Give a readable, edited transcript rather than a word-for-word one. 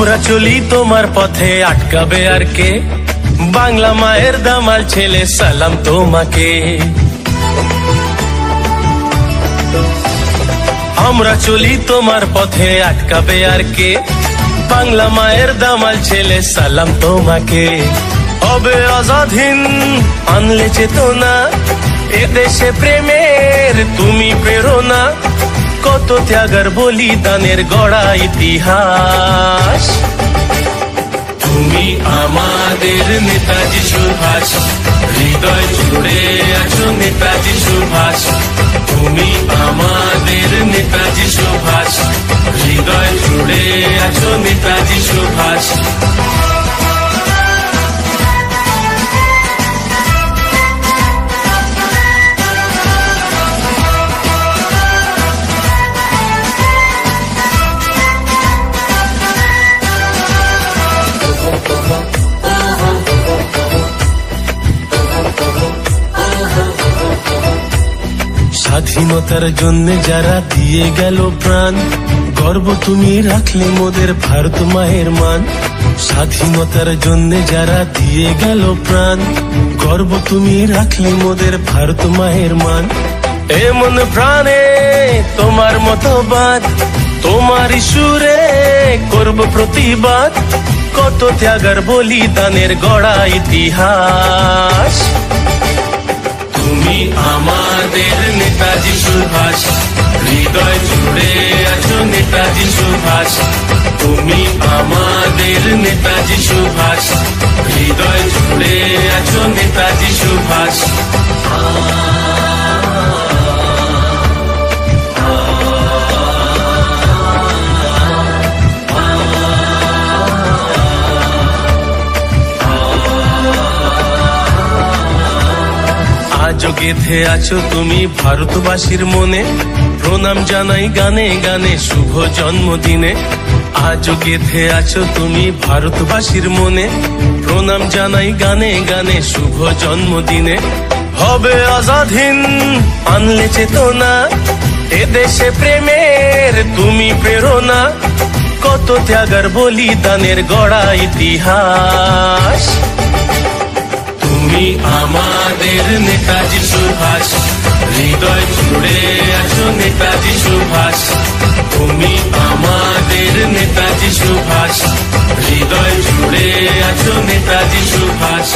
আমরা চলি তোমার পথে, আটকাবে আর কে? বাংলা মায়ের দামাল ছেলে, সালাম তোমাকে। আমরা চলি তোমার পথে, আটকাবে আর কে? বাংলা মায়ের দামাল ছেলে, সালাম তোমাকে। হবে আজাদিন আনলে চেতনা, এদেশে প্রেমের তুমি প্রেরণা। কত ত্যাগের বলিদানের গড়া ইতিহাস। তুমি আমাদের নেতাজি সুভাষ, হৃদয় জুড়ে আছো নেতাজি সুভাষ। তুমি আমাদের নেতাজি সুভাষ, হৃদয় জুড়ে আছো নেতাজি সুভাষ। স্বাধীনতার জন্য যারা দিয়ে গেল প্রাণ, গর্ব তুমি রাখলে মোদের ভারত মায়ের মান। স্বাধীনতার জন্য যারা দিয়ে গেল প্রাণ, গর্ব তুমি রাখলে মোদের ভারত মায়ের মান। এমন প্রাণে তোমার মতবাদ, তোমার সুরে করব প্রতিবাদ। কত ত্যাগের বলিদানের গড়া ইতিহাস। তুমি আমাদের নেতাজি সুভাষ, হৃদয় জুড়ে আছো নেতাজি সুভাষ। তুমি আমাদের নেতাজি সুভাষ, হৃদয় জুড়ে আছো নেতাজি সুভাষ। আজও গেঁথে আছো তুমি ভারতবাসীর মনে, প্রণাম জানাই গানে গানে শুভ জন্মদিনে। আজও গেঁথে আছো তুমি ভারতবাসীর মনে, প্রণাম জানাই গানে গানে শুভ জন্মদিনে। হবে আজাদিন আনলে চেতনা, এদেশে প্রেমের তুমি প্রেরণা। কত ত্যাগের বলিদানের গড়া ইতিহাস। তুমি আমাদের নেতাজি সুভাষ, হৃদয় জুড়ে আছো নেতাজি সুভাষ। তুমি আমাদের নেতাজি সুভাষ, হৃদয় জুড়ে আছো নেতাজি সুভাষ।